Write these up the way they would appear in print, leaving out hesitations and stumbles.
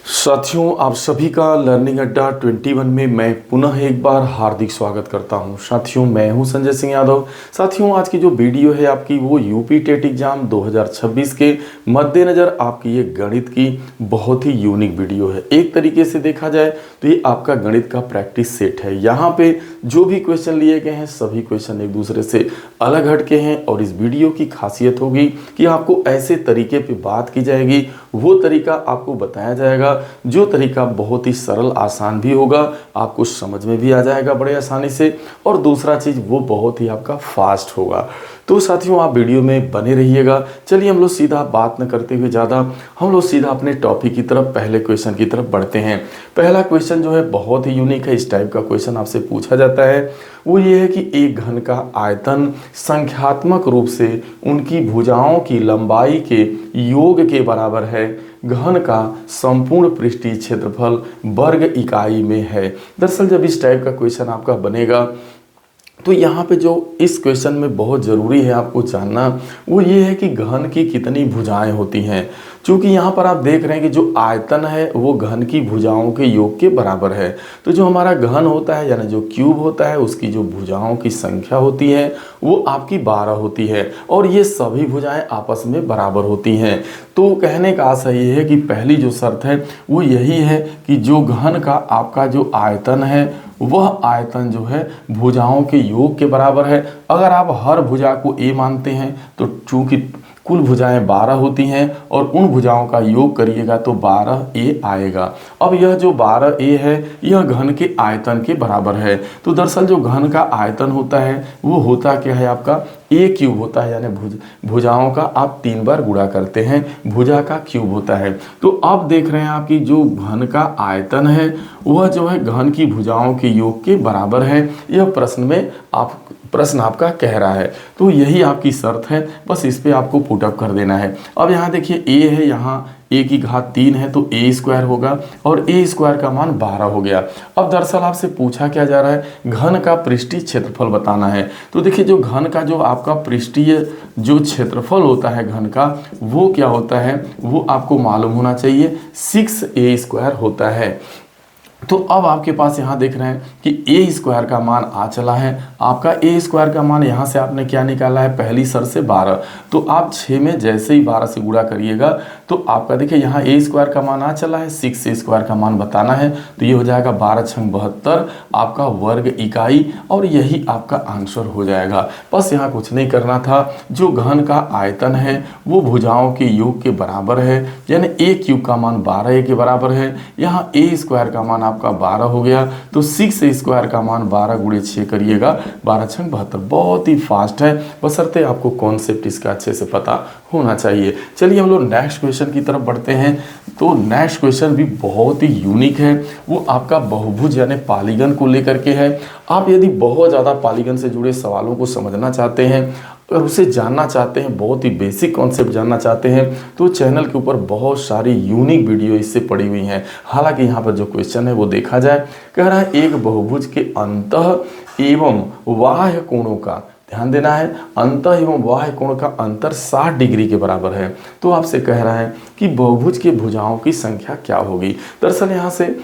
साथियों, आप सभी का लर्निंग अड्डा 21 में मैं पुनः एक बार हार्दिक स्वागत करता हूं। साथियों, मैं हूं संजय सिंह यादव। साथियों, आज की जो वीडियो है आपकी वो यूपी टेट एग्जाम 2026 के मद्देनज़र आपकी ये गणित की बहुत ही यूनिक वीडियो है। एक तरीके से देखा जाए तो ये आपका गणित का प्रैक्टिस सेट है। यहाँ पे जो भी क्वेश्चन लिए गए हैं सभी क्वेश्चन एक दूसरे से अलग हटके हैं और इस वीडियो की खासियत होगी कि आपको ऐसे तरीके पे बात की जाएगी, वो तरीका आपको बताया जाएगा जो तरीका बहुत ही सरल आसान भी होगा, आपको समझ में भी आ जाएगा बड़े आसानी से, और दूसरा चीज़ वो बहुत ही आपका फास्ट होगा। तो साथियों, आप वीडियो में बने रहिएगा। चलिए हम लोग सीधा बात न करते हुए ज़्यादा हम लोग सीधा अपने टॉपिक की तरफ, पहले क्वेश्चन की तरफ बढ़ते हैं। पहला क्वेश्चन जो है बहुत ही यूनिक है। इस टाइप का क्वेश्चन आपसे पूछा जाता है वो ये है कि एक घन का आयतन संख्यात्मक रूप से उनकी भुजाओं की लंबाई के योग के बराबर है। घन का संपूर्ण पृष्ठीय क्षेत्रफल वर्ग इकाई में है। दरअसल जब इस टाइप का क्वेश्चन आपका बनेगा तो यहाँ पे जो इस क्वेश्चन में बहुत ज़रूरी है आपको जानना वो ये है कि घन की कितनी भुजाएं होती हैं। क्योंकि यहाँ पर आप देख रहे हैं कि जो आयतन है वो घन की भुजाओं के योग के बराबर है। तो जो हमारा घन होता है यानी जो क्यूब होता है उसकी जो भुजाओं की संख्या होती है वो आपकी 12 होती है और ये सभी भुजाएं आपस में बराबर होती हैं। तो कहने का आशय ये है कि पहली जो शर्त है वो यही है कि जो घन का आपका जो आयतन है वह आयतन जो है भुजाओं के योग के बराबर है। अगर आप हर भुजा को a मानते हैं तो चूंकि कुल भुजाएं 12 होती हैं और उन भुजाओं का योग करिएगा तो 12a आएगा। अब यह जो 12a है यह घन के आयतन के बराबर है। तो दरअसल जो घन का आयतन होता है वो होता क्या है आपका a क्यूब होता है, यानी भुजाओं का आप 3 बार गुणा करते हैं, भुजा का क्यूब होता है। तो अब देख रहे हैं आपकी जो घन का आयतन है वह जो है घन की भुजाओं के योग के बराबर है। यह प्रश्न आपका कह रहा है। तो यही आपकी शर्त है, बस इस पे आपको पुटअप कर देना है। अब यहाँ देखिए a है, यहाँ a की घात 3 है तो a स्क्वायर होगा और a स्क्वायर का मान 12 हो गया। अब दरअसल आपसे पूछा क्या जा रहा है, घन का पृष्ठीय क्षेत्रफल बताना है। तो देखिए जो घन का जो आपका पृष्ठीय जो क्षेत्रफल होता है घन का वो क्या होता है वो आपको मालूम होना चाहिए, 6a स्क्वायर होता है। तो अब आपके पास यहाँ देख रहे हैं कि a स्क्वायर का मान आ चला है। आपका a स्क्वायर का मान यहाँ से आपने क्या निकाला है, पहली शर्त से 12। तो आप 6 में जैसे ही 12 से गुणा करिएगा तो आपका देखिए यहाँ a स्क्वायर का मान आ चला है, 6a स्क्वायर का मान बताना है तो ये हो जाएगा 12 छंग 72 आपका वर्ग इकाई और यही आपका आंसर हो जाएगा। बस यहाँ कुछ नहीं करना था। जो घन का आयतन है वो भुजाओं के योग के बराबर है, यानी a क्यूब का मान 12a के बराबर है। यहाँ a स्क्वायर का मान आपका 12 हो गया तो 6 स्क्वायर का मान 12 गुणे 6 करिएगा, 12 छंग 72। बहुत ही फास्ट है, बशर्ते आपको कॉन्सेप्ट इसका अच्छे से पता होना चाहिए। चलिए हम लोग नेक्स्ट क्वेश्चन की तरफ बढ़ते हैं। तो नेक्स्ट क्वेश्चन भी बहुत ही यूनिक है, वो आपका बहुभुज यानी पॉलीगन को लेकर के है। आप यदि बहुत ज़्यादा पॉलीगन से जुड़े सवालों को समझना चाहते हैं और उसे जानना चाहते हैं, बहुत ही बेसिक कॉन्सेप्ट जानना चाहते हैं तो चैनल के ऊपर बहुत सारी यूनिक वीडियो इससे पड़ी हुई हैं। हालांकि यहाँ पर जो क्वेश्चन है वो देखा जाए, कह रहा है एक बहुभुज के अंतः एवं बाह्य कोणों का, ध्यान देना है, अंतः एवं बाह्य कोण का अंतर 60 डिग्री के बराबर है। तो आपसे कह रहा है कि बहुभुज के भुजाओं की संख्या क्या होगी। दरअसल यहाँ से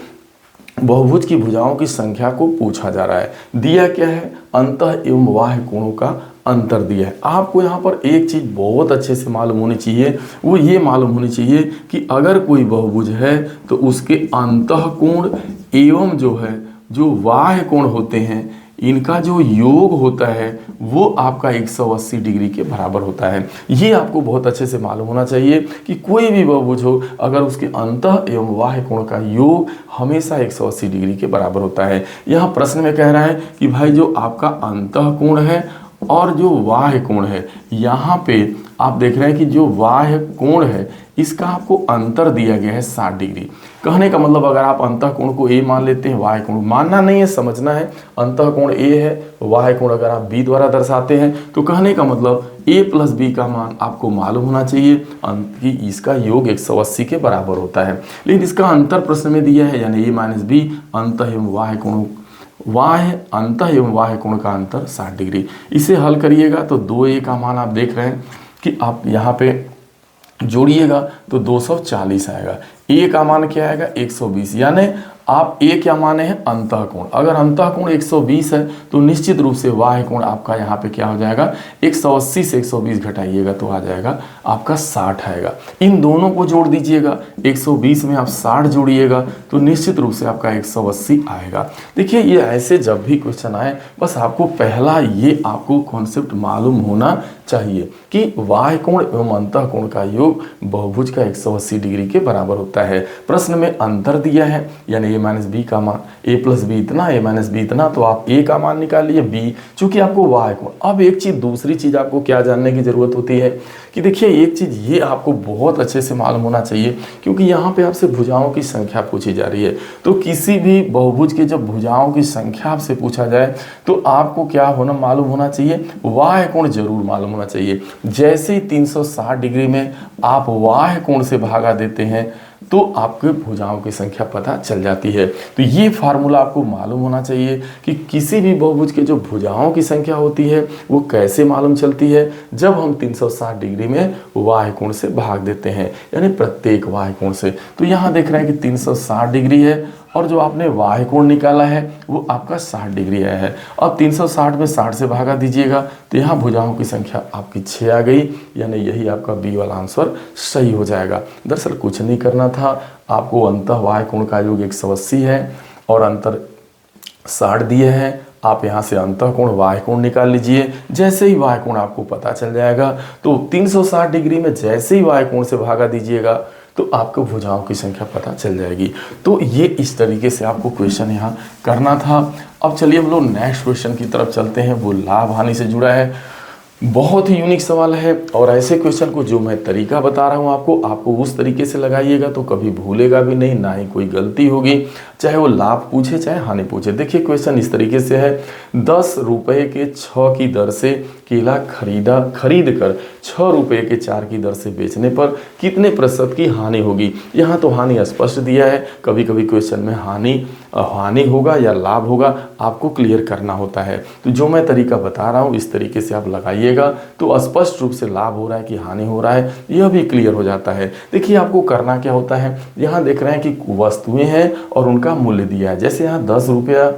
बहुभुज की भुजाओं की संख्या को पूछा जा रहा है। दिया क्या है, अंतः एवं बाह्य कोणों का अंतर दिया है। आपको यहाँ पर एक चीज़ बहुत अच्छे से मालूम होनी चाहिए, वो ये मालूम होनी चाहिए कि अगर कोई बहुभुज है तो उसके अंतः कोण एवं जो है जो बाह्य कोण होते हैं इनका जो योग होता है वो आपका 180 डिग्री के बराबर होता है। ये आपको बहुत अच्छे से मालूम होना चाहिए कि कोई भी बहुभुज हो अगर उसके अंतः एवं बाह्य कोण का योग हमेशा 180 डिग्री के बराबर होता है। यहाँ प्रश्न में कह रहा है कि भाई जो आपका अंतः कोण है और जो बाह्य कोण है, यहाँ पे आप देख रहे हैं कि जो बाह्य कोण है इसका आपको अंतर दिया गया है 60 डिग्री। कहने का मतलब अगर आप अंतः कोण को a मान लेते हैं, बाह्य कोण मानना नहीं है, समझना है। अंतः कोण a है, बाह्य कोण अगर आप b द्वारा दर्शाते हैं तो कहने का मतलब a प्लस b का मान आपको मालूम होना चाहिए कि इसका योग 180 के बराबर होता है। लेकिन इसका अंतर प्रश्न में दिया है, यानी a माइनस b अंतः एवं बाह्य कोणों अंतः एवं बाह्य कोण का अंतर 60 डिग्री। इसे हल करिएगा तो 2a का मान आप देख रहे हैं कि आप यहाँ पे जोड़िएगा तो 240 आएगा। ए का मान क्या आएगा 120, यानी आप ए क्या माने हैं अंतःकोण। अगर अंतःकोण 120 है तो निश्चित रूप से वाह्य कोण आपका यहाँ पे क्या हो जाएगा 180 से 120 घटाइएगा तो आ जाएगा आपका 60 आएगा। इन दोनों को जोड़ दीजिएगा, 120 में आप 60 जोड़िएगा तो निश्चित रूप से आपका 180 आएगा। देखिए ये ऐसे जब भी क्वेश्चन आए बस आपको पहला ये आपको कॉन्सेप्ट मालूम होना चाहिए कि वाह्य कोण एवं अंतःकोण का योग बहुभुज का 180 डिग्री के बराबर होता है। प्रश्न में अंतर दिया है यानी a माइनस बी का मान, a प्लस बी इतना a माइनस बी इतना, तो आप a का मान निकालिए, b चूंकि आपको वाह्य कोण। अब एक चीज दूसरी चीज आपको क्या जानने की जरूरत होती है कि देखिए एक चीज ये आपको बहुत अच्छे से मालूम होना चाहिए क्योंकि यहाँ पे आपसे भुजाओं की संख्या पूछी जा रही है। तो किसी भी बहुभुज के जब भुजाओं की संख्या आपसे पूछा जाए तो आपको क्या होना मालूम होना चाहिए, वाह्य कोण जरूर मालूम होना चाहिए। जैसे ही 360 डिग्री में आप वाह्य कोण से भागा देते हैं तो आपके भुजाओं की संख्या पता चल जाती है। तो ये फार्मूला आपको मालूम होना चाहिए कि किसी भी बहुभुज के जो भुजाओं की संख्या होती है वो कैसे मालूम चलती है, जब हम 360 डिग्री में वाह्य कोण से भाग देते हैं, यानी प्रत्येक वाह्य कोण से। तो यहाँ देख रहे हैं कि 360 डिग्री है और जो आपने वाह्य कोण निकाला है वो आपका 60 डिग्री आया है। अब 360 में 60 से भागा दीजिएगा तो यहाँ भुजाओं की संख्या आपकी 6 आ गई, यानी यही आपका बी वाला आंसर सही हो जाएगा। दरअसल कुछ नहीं करना था, आपको अंतः वाह्य कोण का योग 180 है और अंतर 60 दिए हैं। आप यहाँ से अंतःकोण वाह्य कोण निकाल लीजिए। जैसे ही वाह्य कोण आपको पता चल जाएगा तो 360 डिग्री में जैसे ही वाह्य कोण से भागा दीजिएगा तो आपको भुजाओं की संख्या पता चल जाएगी। तो ये इस तरीके से आपको क्वेश्चन यहाँ करना था। अब चलिए हम लोग नेक्स्ट क्वेश्चन की तरफ चलते हैं, वो लाभ हानि से जुड़ा है। बहुत ही यूनिक सवाल है और ऐसे क्वेश्चन को जो मैं तरीका बता रहा हूँ आपको उस तरीके से लगाइएगा तो कभी भूलेगा भी नहीं, ना ही कोई गलती होगी, चाहे वो लाभ पूछे चाहे हानि पूछे। देखिए क्वेश्चन इस तरीके से है, 10 रुपये के 6 की दर से केला खरीद कर 6 रुपये के 4 की दर से बेचने पर कितने प्रतिशत की हानि होगी। यहाँ तो हानि स्पष्ट दिया है, कभी कभी क्वेश्चन में हानि होगा या लाभ होगा आपको क्लियर करना होता है। तो जो मैं तरीका बता रहा हूँ इस तरीके से आप लगाइएगा तो स्पष्ट रूप से लाभ हो रहा है कि हानि हो रहा है यह भी क्लियर हो जाता है। देखिए आपको करना क्या होता है, यहाँ देख रहे हैं कि वस्तुएं हैं और उनका मूल्य दिया है। जैसे यहाँ 10 रुपया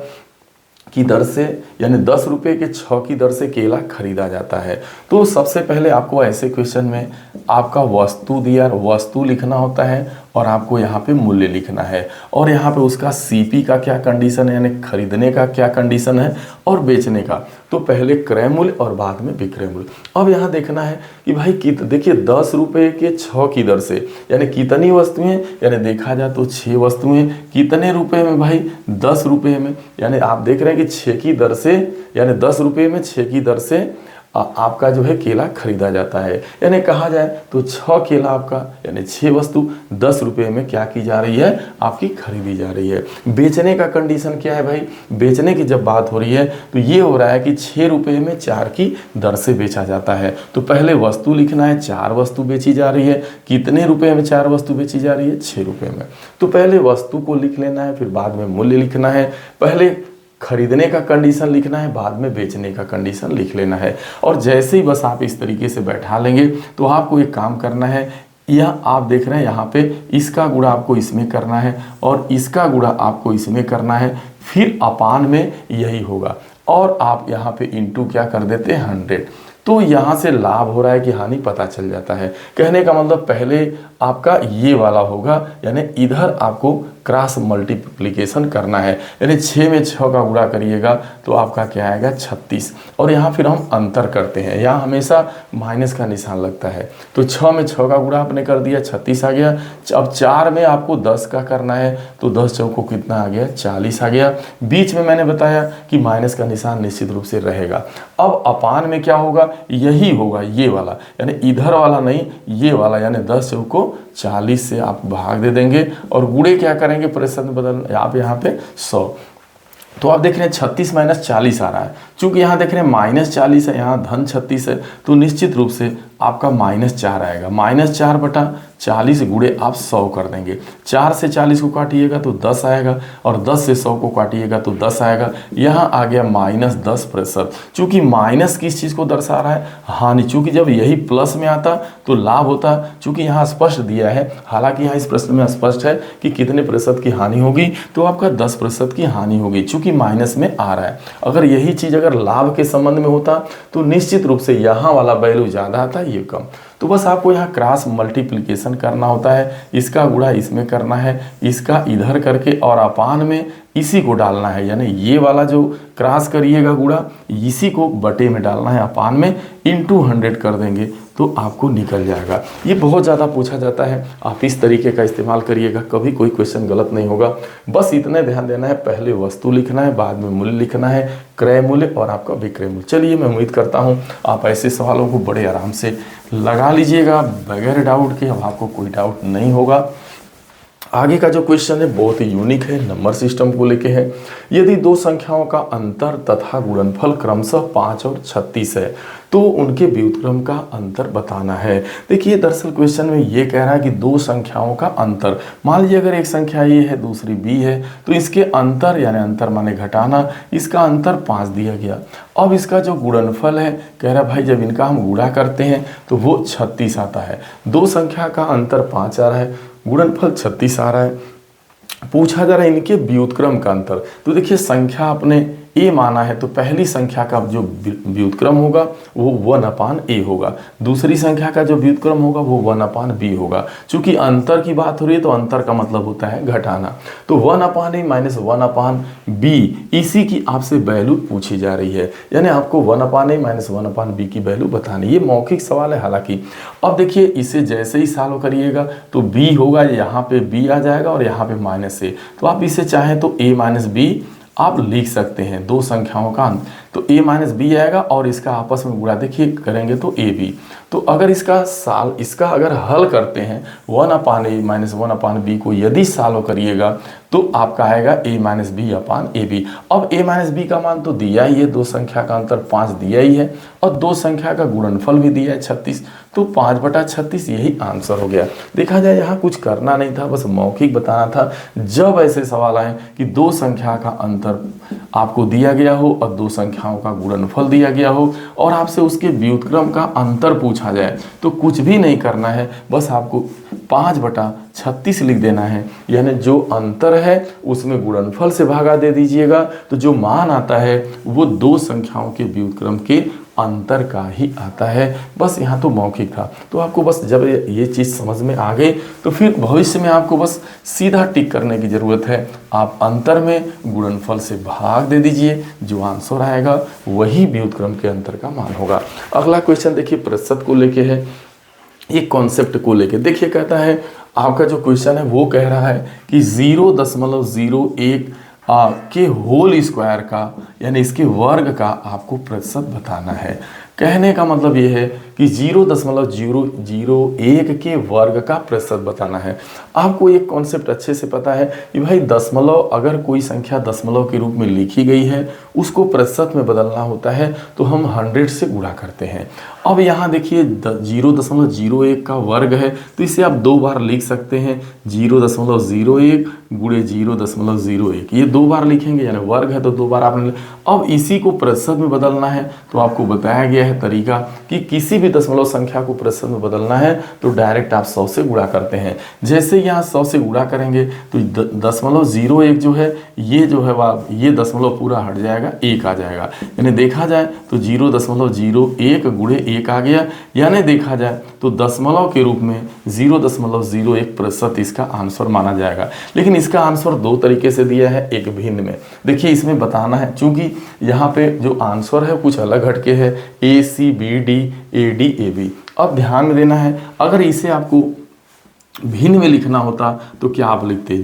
की दर से यानी 10 रुपये के 6 की दर से केला खरीदा जाता है। तो सबसे पहले आपको ऐसे क्वेश्चन में आपका वस्तु दिया, वस्तु लिखना होता है और आपको यहाँ पे मूल्य लिखना है और यहाँ पे उसका सीपी का क्या कंडीशन है, यानी खरीदने का क्या कंडीशन है और बेचने का। तो पहले क्रय मूल्य और बाद में विक्रय मूल्य। अब यहाँ देखना है कि भाई देखिए 10 रुपये के 6 की दर से यानी कितनी वस्तुएं, यानी देखा जाए तो 6 वस्तुएं, कितने रुपए में भाई 10 रुपये में, यानी आप देख रहे हैं कि 6 की दर से यानी 10 रुपये में 6 की दर से आपका जो है केला खरीदा जाता है। यानी कहा जाए तो 6 केला आपका यानी 6 वस्तु 10 रुपये में क्या की जा रही है, आपकी खरीदी जा रही है। बेचने का कंडीशन क्या है भाई, बेचने की जब बात हो रही है तो ये हो रहा है कि 6 रुपये में 4 की दर से बेचा जाता है। तो पहले वस्तु लिखना है, 4 वस्तु बेची जा रही है, कितने रुपये में 4 वस्तु बेची जा रही है, 6 रुपये में। तो पहले वस्तु को लिख लेना है, फिर बाद में मूल्य लिखना है। पहले खरीदने का कंडीशन लिखना है, बाद में बेचने का कंडीशन लिख लेना है। और जैसे ही बस आप इस तरीके से बैठा लेंगे तो आपको एक काम करना है, यह आप देख रहे हैं यहाँ पे इसका गुणा आपको इसमें करना है और इसका गुणा आपको इसमें करना है, फिर अपान में यही होगा और आप यहाँ पे इंटू क्या कर देते हैं 100। तो यहाँ से लाभ हो रहा है कि हानि पता चल जाता है। कहने का मतलब पहले आपका ये वाला होगा, यानी इधर आपको क्रॉस मल्टीप्लिकेशन करना है, यानी 6 में 6 का गुणा करिएगा तो आपका क्या आएगा 36। और यहाँ फिर हम अंतर करते हैं, यहाँ हमेशा माइनस का निशान लगता है। तो 6 में 6 का गुणा आपने कर दिया 36 आ गया। अब 4 में आपको 10 का करना है तो 10 चौको कितना आ गया 40 आ गया। बीच में मैंने बताया कि माइनस का निशान निश्चित रूप से रहेगा। अब अपान में क्या होगा, यही होगा ये वाला, यानी इधर वाला नहीं ये वाला, यानी 10 चौको 40 से आप भाग दे देंगे और गुणे क्या करेंगे, प्रतिशत बदल आप यहाँ पे 100। तो आप देख रहे हैं 36 माइनस 40 आ रहा है। चूंकि यहाँ देख रहे हैं -40 है, यहाँ धन 36 है, तो निश्चित रूप से आपका -4 आएगा। -4 बटा 40 गुणे आप 100 कर देंगे। 4 से 40 को काटिएगा तो 10 आएगा और 10 से 100 को काटिएगा तो 10 आएगा। यहाँ आ गया -10%। चूंकि माइनस किस चीज़ को दर्शा रहा है? हानि। चूंकि जब यही प्लस में आता तो लाभ होता। चूंकि यहाँ स्पष्ट दिया है, हालांकि यहाँ इस प्रश्न में स्पष्ट है कि कितने प्रतिशत की हानि होगी, तो आपका 10% की हानि होगी, चूंकि माइनस में आ रहा है। अगर यही चीज़ अगर लाभ के संबंध में होता तो निश्चित रूप से यहाँ वाला वैल्यू ज़्यादा आता, ये कम। तो बस आपको यहाँ क्रॉस मल्टीप्लिकेशन करना होता है, इसका गुणा इसमें करना है, इसका इधर करके और अपान में इसी को डालना है, यानी ये वाला जो क्रॉस करिएगा गुणा, इसी को बटे में डालना है, अपान में इंटू 100 कर देंगे तो आपको निकल जाएगा। ये बहुत ज़्यादा पूछा जाता है, आप इस तरीके का इस्तेमाल करिएगा, कभी कोई क्वेश्चन गलत नहीं होगा। बस इतना ध्यान देना है, पहले वस्तु लिखना है, बाद में मूल्य लिखना है, क्रय मूल्य और आपका विक्रय मूल्य। चलिए, मैं उम्मीद करता हूँ आप ऐसे सवालों को बड़े आराम से लगा लीजिएगा बगैर डाउट के, अब आपको कोई डाउट नहीं होगा। आगे का जो क्वेश्चन है बहुत ही यूनिक है, नंबर सिस्टम को लेके है। यदि दो संख्याओं का अंतर तथा गुणनफल क्रमशः 5 और 36 है तो उनके व्युत्क्रम का अंतर बताना है। देखिए, दरअसल क्वेश्चन में ये कह रहा है कि दो संख्याओं का अंतर, मान लीजिए अगर एक संख्या ए है दूसरी बी है, तो इसके अंतर, यानी अंतर माने घटाना, इसका अंतर 5 दिया गया। अब इसका जो गुणनफल है, कह रहा भाई जब इनका हम गुणा करते हैं तो वो 36 आता है। दो संख्या का अंतर 5 आ रहा है, गुणनफल 36 आ रहा है। पूछा जा रहा है इनके व्युत्क्रम का अंतर। तो देखिए, संख्या आपने ए माना है तो पहली संख्या का जो व्युत्क्रम होगा वो 1/a होगा, दूसरी संख्या का जो व्युत्क्रम होगा वो 1/b होगा। चूंकि अंतर की बात हो रही है तो अंतर का मतलब होता है घटाना, तो 1/a माइनस 1/b, इसी की आपसे वैल्यू पूछी जा रही है, यानी आपको 1/a माइनस 1/b की वैल्यू बतानी। ये मौखिक सवाल है हालांकि। अब देखिए, इसे जैसे ही सॉल्व करिएगा तो b होगा, यहाँ पे b आ जाएगा और यहाँ पे माइनस a, तो आप इसे चाहें तो a माइनस b आप लिख सकते हैं, दो संख्याओं का अंत, तो a माइनस बी आएगा और इसका आपस में गुणा देखिए करेंगे तो ए बी। तो अगर इसका अगर हल करते हैं 1/a माइनस 1/b को यदि सॉल्व करिएगा तो आपका आएगा a minus B upon A B. अब a माइनस बी का मान तो दिया ही है, दो संख्या का अंतर 5 दिया ही है और दो संख्या का गुणनफल भी दिया है 36, तो 5/36 यही आंसर हो गया। देखा जाए यहाँ कुछ करना नहीं था, बस मौखिक बताना था। जब ऐसे सवाल आए कि दो संख्या का अंतर आपको दिया गया हो और दो संख्याओं का गुणनफल दिया गया हो और आपसे उसके व्युत्क्रम का अंतर पूछा जाए तो कुछ भी नहीं करना है, बस आपको 5/36 लिख देना है, यानी जो अंतर है उसमें गुणनफल से भागा दे दीजिएगा, तो जो मान आता है वो दो संख्याओं के व्युत्क्रम के अंतर का ही आता है। बस यहाँ तो मौखिक था, तो आपको बस जब ये चीज़ समझ में आ गई तो फिर भविष्य में आपको बस सीधा टिक करने की ज़रूरत है। आप अंतर में गुणनफल से भाग दे दीजिए, जो आंसर आएगा वही व्युत्क्रम के अंतर का मान होगा। अगला क्वेश्चन देखिए, प्रतिशत को लेके है, एक कॉन्सेप्ट को लेके। देखिए, कहता है आपका जो क्वेश्चन है वो कह रहा है कि 0.01 के होल स्क्वायर का, यानी इसके वर्ग का आपको प्रतिशत बताना है। कहने का मतलब ये है कि 0.001 के वर्ग का प्रतिशत बताना है। आपको एक कॉन्सेप्ट अच्छे से पता है कि भाई दशमलव, अगर कोई संख्या दशमलव के रूप में लिखी गई है उसको प्रतिशत में बदलना होता है तो हम 100 से गुणा करते हैं। अब यहाँ देखिए 0.01 का वर्ग है तो इसे आप दो बार लिख सकते हैं, 0.01 गुणे 0.01, ये दो बार लिखेंगे, यानी वर्ग है तो दो बार आपने। अब इसी को प्रतिशत में बदलना है तो आपको बताया गया है तरीका कि किसी भी दशमलव संख्या को प्रतिशत में बदलना है तो डायरेक्ट आप 100 से गुणा करते हैं। जैसे यहाँ 100 से गुणा करेंगे तो 0.01 जो है ये जो है ये दशमलव पूरा हट जाएगा, 1 आ जाएगा, यानी देखा जाए तो 0.01 गुणे 1 आ गया, यानी देखा जाए तो दशमलव के रूप में 0.01 प्रतिशत इसका आंसर माना जाएगा। लेकिन इसका आंसर दो तरीके से दिया है, एक भिन्न में। देखिए, इसमें बताना है, चूंकि यहाँ पे जो आंसर है कुछ अलग हटके है, ACBD AD AB। अब ध्यान में देना है, अगर इसे आपको भिन्न में लिखना होता तो क्या आप लिखते,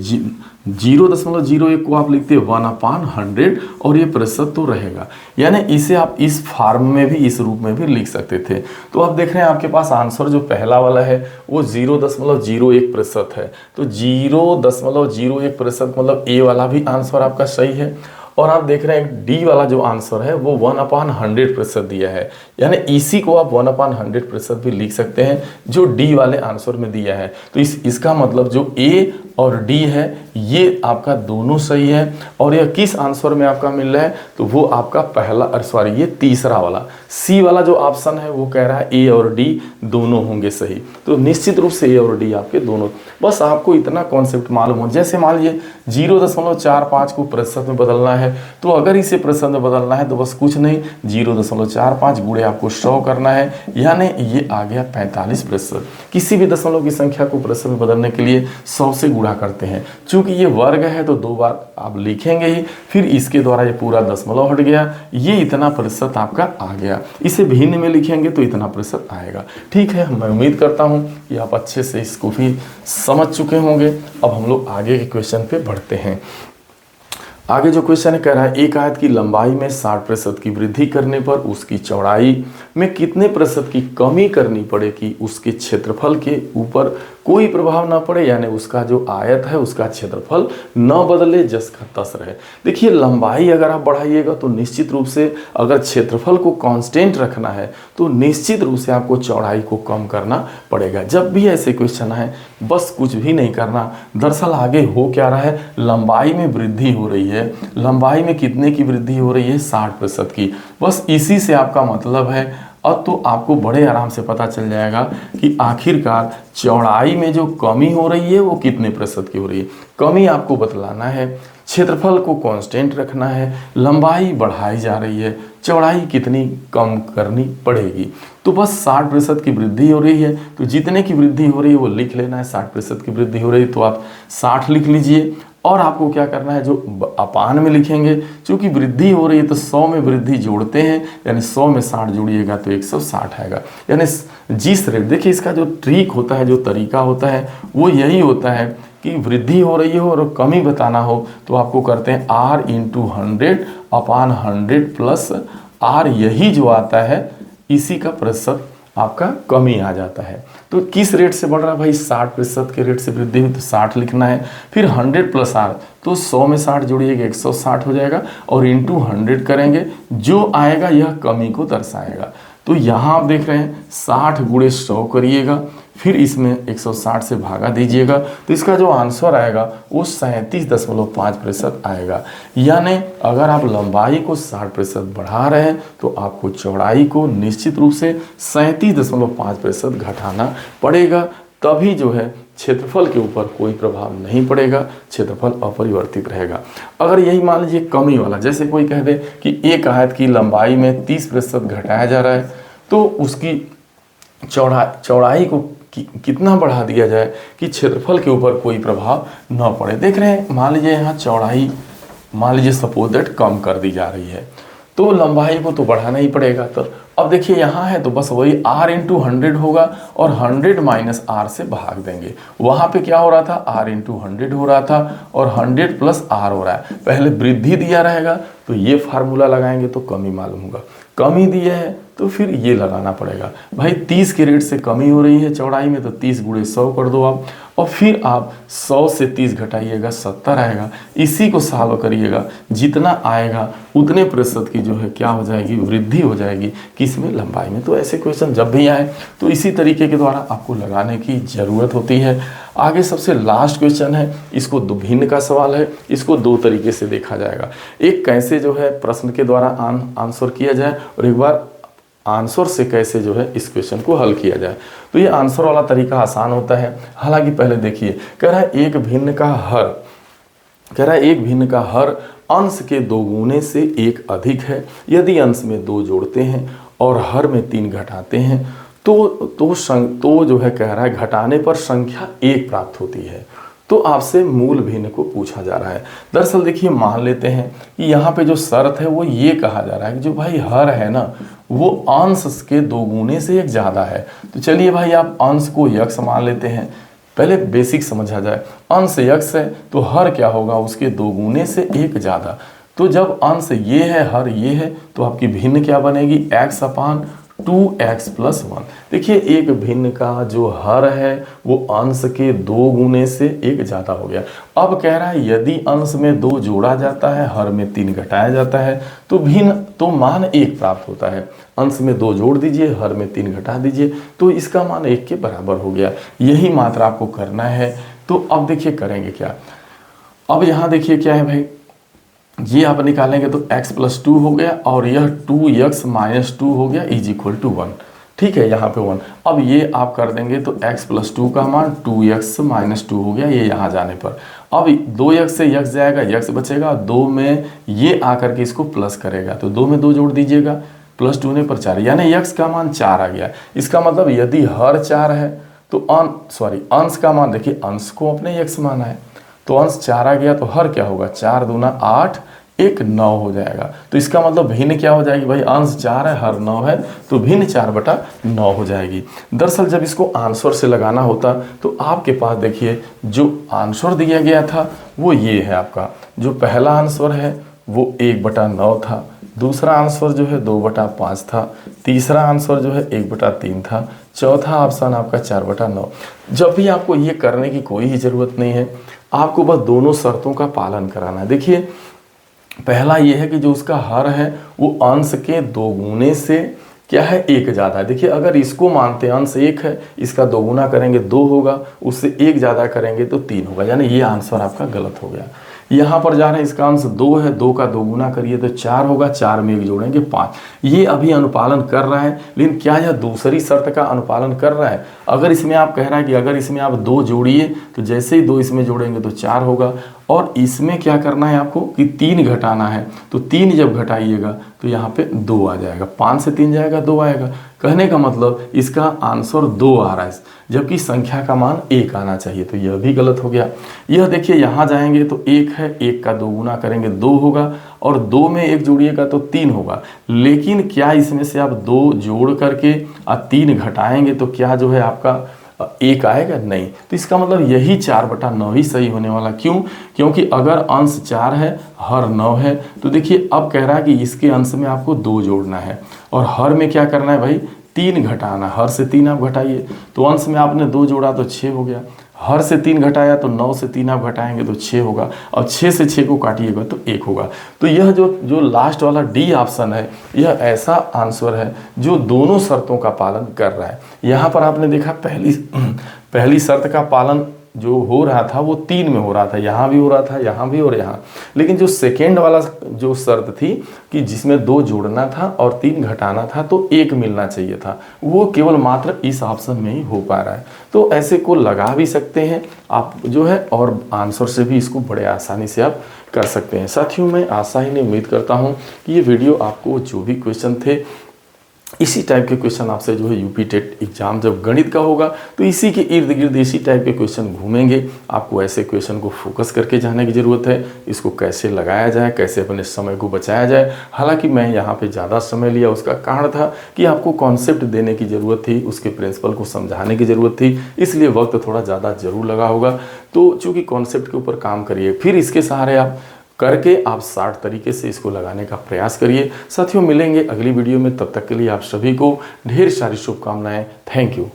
0.01 को आप लिखते 1/100 और ये प्रतिशत तो रहेगा, यानी इसे आप इस फॉर्म में भी, इस रूप में भी लिख सकते थे। तो आप देख रहे हैं आपके पास आंसर जो पहला वाला है वो 0.01 प्रतिशत है, तो 0.01 प्रतिशत मतलब ए वाला भी आंसर आपका सही है। और आप देख रहे हैं डी वाला जो आंसर है वो 1/100% दिया है, यानी इसी को आप 1/100% भी लिख सकते हैं जो डी वाले आंसर में दिया है। तो इसका मतलब जो ए और डी है ये आपका दोनों सही है। और यह किस आंसर में आपका मिल रहा है, तो वो आपका पहला सॉरी ये तीसरा वाला सी वाला जो ऑप्शन है वो कह रहा है ए और डी दोनों होंगे सही। तो निश्चित रूप से ए और डी आपके दोनों, बस आपको इतना कॉन्सेप्ट मालूम हो। जैसे मान लीजिए 0.45 को प्रतिशत में बदलना है, तो अगर इसे प्रतिशत में बदलना है तो बस कुछ नहीं 0.45 गुणे आपको 100 करना है, यानी ये आ गया 45%। किसी भी दशमलव की संख्या को प्रतिशत में बदलने के लिए 100 से गुणा करते हैं। चूंकि ये वर्ग है तो 2 बार आप लिखेंगे ही, फिर इसके द्वारा ये पूरा दशमलव हट गया, ये इतना प्रतिशत आपका आ गया। इसे भिन्न में लिखेंगे तो इतना प्रतिशत आएगा। ठीक है, मैं उम्मीद करता हूं कि आप अच्छे से इसको भी समझ चुके होंगे। अब हम लोग आगे के क्वेश्चन पे बढ़ते हैं। आगे जो क्वेश्चन है कह रहा है एक आयत की लंबाई में 60% की वृद्धि करने पर उसकी चौड़ाई में कितने प्रतिशत की कमी करनी पड़ेगी उसके क्षेत्रफल के ऊपर कोई प्रभाव ना पड़े, यानी उसका जो आयत है उसका क्षेत्रफल न बदले जस का तस रहे। देखिए लंबाई अगर आप बढ़ाइएगा तो निश्चित रूप से, अगर क्षेत्रफल को कांस्टेंट रखना है तो निश्चित रूप से आपको चौड़ाई को कम करना पड़ेगा। जब भी ऐसे क्वेश्चन है बस कुछ भी नहीं करना। दरअसल आगे हो क्या रहा है, लंबाई में वृद्धि हो रही है। लंबाई में कितने की वृद्धि हो रही है, 60% की। बस इसी से आपका मतलब है। अब तो आपको बड़े आराम से पता चल जाएगा कि आखिरकार चौड़ाई में जो कमी हो रही है वो कितने प्रतिशत की हो रही है। कमी आपको बतलाना है, क्षेत्रफल को कांस्टेंट रखना है, लंबाई बढ़ाई जा रही है, चौड़ाई कितनी कम करनी पड़ेगी। तो बस 60% की वृद्धि हो रही है, तो जितने की वृद्धि हो रही है वो लिख लेना है। 60% की वृद्धि हो रही है तो आप 60 लिख लीजिए। और आपको क्या करना है, जो अपान में लिखेंगे, क्योंकि वृद्धि हो रही है तो 100 में वृद्धि जोड़ते हैं, यानी 100 में 60 जोड़िएगा तो 160 आएगा। यानी जिस रेट, देखिए इसका जो ट्रिक होता है, जो तरीका होता है वो यही होता है कि वृद्धि हो रही हो और कमी बताना हो तो आपको करते हैं r × 100/100 प्लस r, यही जो आता है इसी का प्रतिशत आपका कमी आ जाता है। तो किस रेट से बढ़ रहा है भाई, 60% के रेट से वृद्धि हुई तो 60 लिखना है। फिर 100 + r, तो 100 में 60 जोड़िएगा 160 हो जाएगा, और इंटू 100 करेंगे, जो आएगा यह कमी को दर्शाएगा। तो यहाँ आप देख रहे हैं 60 × 100 करिएगा, फिर इसमें 160 से भागा दीजिएगा, तो इसका जो आंसर आएगा वो 37.5% आएगा। यानी अगर आप लंबाई को 60% बढ़ा रहे हैं तो आपको चौड़ाई को निश्चित रूप से 37.5% घटाना पड़ेगा, तभी जो है क्षेत्रफल के ऊपर कोई प्रभाव नहीं पड़ेगा, क्षेत्रफल अपरिवर्तित रहेगा। अगर यही मान लीजिए कमी वाला, जैसे कोई कह दे कि एक आयत की लंबाई में 30% घटाया जा रहा है तो उसकी चौड़ाई को कितना बढ़ा दिया जाए कि क्षेत्रफल के ऊपर कोई प्रभाव न पड़े। देख रहे हैं, मान लीजिए यहाँ चौड़ाई, मान लीजिए सपोज दैट कम कर दी जा रही है, तो लंबाई को तो बढ़ाना ही पड़ेगा। तो अब देखिए यहाँ है तो बस वही r × 100 होगा, और 100 - r से भाग देंगे। वहाँ पे क्या हो रहा था, r × 100 हो रहा था, और 100 + r हो रहा है। पहले वृद्धि दिया रहेगा तो ये फार्मूला लगाएंगे तो कमी मालूम होगा, कमी दी है तो फिर ये लगाना पड़ेगा। भाई 30 के रेट से कमी हो रही है चौड़ाई में, तो 30 × 100 कर दो आप, और फिर आप 100 से 30 घटाइएगा 70 आएगा। इसी को सॉल्व करिएगा, जितना आएगा उतने प्रतिशत की जो है क्या हो जाएगी, वृद्धि हो जाएगी किसमें, लंबाई में। तो ऐसे क्वेश्चन जब भी आए तो इसी तरीके के द्वारा आपको लगाने की ज़रूरत होती है। आगे सबसे लास्ट क्वेश्चन है, इसको भिन्न का सवाल है, इसको 2 तरीके से देखा जाएगा। एक कैसे जो है प्रश्न के द्वारा आंसर किया जाए, और एक बार आंसर से कैसे जो है इस क्वेश्चन को हल किया जाए। तो ये आंसर वाला तरीका आसान होता है। हालांकि पहले देखिए, कह रहा है एक भिन्न का हर अंश के 2 गुने से 1 अधिक है। यदि अंश में 2 जोड़ते हैं और हर में 3 घटाते हैं तो जो है कह रहा है घटाने पर संख्या 1 प्राप्त होती है। तो आपसे मूल भिन्न को पूछा जा रहा है। दरअसल देखिए, मान लेते हैं कि यहाँ पे जो शर्त है वो ये कहा जा रहा है कि जो भाई हर है ना वो अंश के 2 गुने से 1 ज़्यादा है। तो चलिए भाई आप अंश को यक्स मान लेते हैं। पहले बेसिक समझा जाए, अंश यक्स है तो हर क्या होगा, उसके 2 गुने से 1 ज़्यादा। तो जब अंश ये है, हर ये है, तो आपकी भिन्न क्या बनेगी, x/2 2x+1। देखिए एक भिन्न का जो हर है वो अंश के 2 गुने से 1 ज़्यादा हो गया। अब कह रहा है यदि अंश में 2 जोड़ा जाता है, हर में 3 घटाया जाता है तो भिन्न तो मान 1 प्राप्त होता है। अंश में 2 जोड़ दीजिए, हर में 3 घटा दीजिए तो इसका मान 1 के बराबर हो गया। यही मात्र आपको करना है। तो अब देखिए करेंगे क्या। अब यहाँ देखिए क्या है भाई, ये आप निकालेंगे तो x+2 हो गया और यह 2x-2 हो गया =1। ठीक है, यहाँ पे 1। अब ये आप कर देंगे तो x+2 का मान 2x-2 हो गया, ये यहाँ जाने पर। अब 2x से x जाएगा, x बचेगा, 2 में ये आकर के इसको प्लस करेगा तो 2 में 2 जोड़ दीजिएगा, +2 ने पर 4, यानी x का मान 4 आ गया। इसका मतलब यदि हर 4 है तो अंश का मान, देखिए अंश को अपने x माना है तो अंश 4 आ गया तो हर क्या होगा, 4 दूना 8, 1 9 हो जाएगा। तो इसका मतलब भिन्न क्या हो जाएगी भाई, अंश 4 है, हर 9 है तो भिन्न 4/9 हो जाएगी। दरअसल जब इसको आंसर से लगाना होता तो आपके पास देखिए जो आंसर दिया गया था वो ये है आपका। जो पहला आंसर है वो 1/9 था, दूसरा आंसर जो है 2/5 था, तीसरा आंसर जो है 1/3 था, चौथा ऑप्शन आपका 4/9। जब भी आपको ये करने की कोई ही ज़रूरत नहीं है, आपको बस दोनों शर्तों का पालन कराना है। देखिए पहला ये है कि जो उसका हर है वो अंश के 2 गुने से क्या है, 1 ज़्यादा है। देखिए अगर इसको मानते हैं अंश 1 है, इसका 2 गुना करेंगे 2 होगा, उससे 1 ज़्यादा करेंगे तो 3 होगा, यानी ये आंसर आपका गलत हो गया। यहाँ पर जा रहे हैं इसका अंश 2 है, 2 का 2 गुना करिए तो 4 होगा, 4 में 1 जोड़ेंगे 5। ये अभी अनुपालन कर रहा है, लेकिन क्या यह दूसरी शर्त का अनुपालन कर रहा है। अगर इसमें आप कह रहा है कि अगर इसमें आप 2 जोड़िए तो जैसे ही 2 इसमें जोड़ेंगे तो 4 होगा, और इसमें क्या करना है आपको कि 3 घटाना है तो 3 जब घटाइएगा तो यहाँ पे 2 आ जाएगा, 5 से 3 जाएगा 2 आएगा। कहने का मतलब इसका आंसर 2 आ रहा है, जबकि संख्या का मान 1 आना चाहिए, तो यह भी गलत हो गया। यह देखिए यहाँ जाएंगे तो 1 है, 1 का 2 गुना करेंगे 2 होगा, और 2 में 1 जोड़िएगा तो 3 होगा। लेकिन क्या इसमें से आप 2 जोड़ करके 3 घटाएंगे तो क्या जो है आपका 1 आएगा? नहीं। तो इसका मतलब यही 4/9 ही सही होने वाला। क्यों? क्योंकि अगर अंश 4 है, हर 9 है, तो देखिए अब कह रहा है कि इसके अंश में आपको 2 जोड़ना है और हर में क्या करना है भाई, 3 घटाना। हर से 3 आप घटाइए तो अंश में आपने 2 जोड़ा तो 6 हो गया, हर से 3 घटाया तो 9 से 3 आप घटाएंगे तो 6 होगा, और 6 से 6 को काटिएगा तो 1 होगा। तो यह जो लास्ट वाला डी ऑप्शन है, यह ऐसा आंसर है जो दोनों शर्तों का पालन कर रहा है। यहाँ पर आपने देखा पहली शर्त का पालन जो हो रहा था वो 3 में हो रहा था, यहाँ भी हो रहा था, यहाँ भी और यहाँ। लेकिन जो सेकेंड वाला जो शर्त थी कि जिसमें 2 जोड़ना था और 3 घटाना था तो 1 मिलना चाहिए था, वो केवल मात्र इस ऑप्शन में ही हो पा रहा है। तो ऐसे को लगा भी सकते हैं आप जो है, और आंसर से भी इसको बड़े आसानी से आप कर सकते हैं। साथियों मैं आशा ही नहीं उम्मीद करता हूँ कि ये वीडियो आपको जो भी क्वेश्चन थे, इसी टाइप के क्वेश्चन आपसे जो है यूपी टेट एग्जाम जब गणित का होगा तो इसी के इर्द गिर्द इसी टाइप के क्वेश्चन घूमेंगे। आपको ऐसे क्वेश्चन को फोकस करके जाने की ज़रूरत है, इसको कैसे लगाया जाए, कैसे अपने समय को बचाया जाए। हालांकि मैं यहाँ पे ज़्यादा समय लिया, उसका कारण था कि आपको कॉन्सेप्ट देने की ज़रूरत थी, उसके प्रिंसिपल को समझाने की ज़रूरत थी, इसलिए वक्त थोड़ा ज़्यादा ज़रूर लगा होगा। तो चूँकि कॉन्सेप्ट के ऊपर काम करिए, फिर इसके सहारे आप करके आप 60 तरीके से इसको लगाने का प्रयास करिए। साथियों मिलेंगे अगली वीडियो में, तब तक के लिए आप सभी को ढेर सारी शुभकामनाएं। Thank you.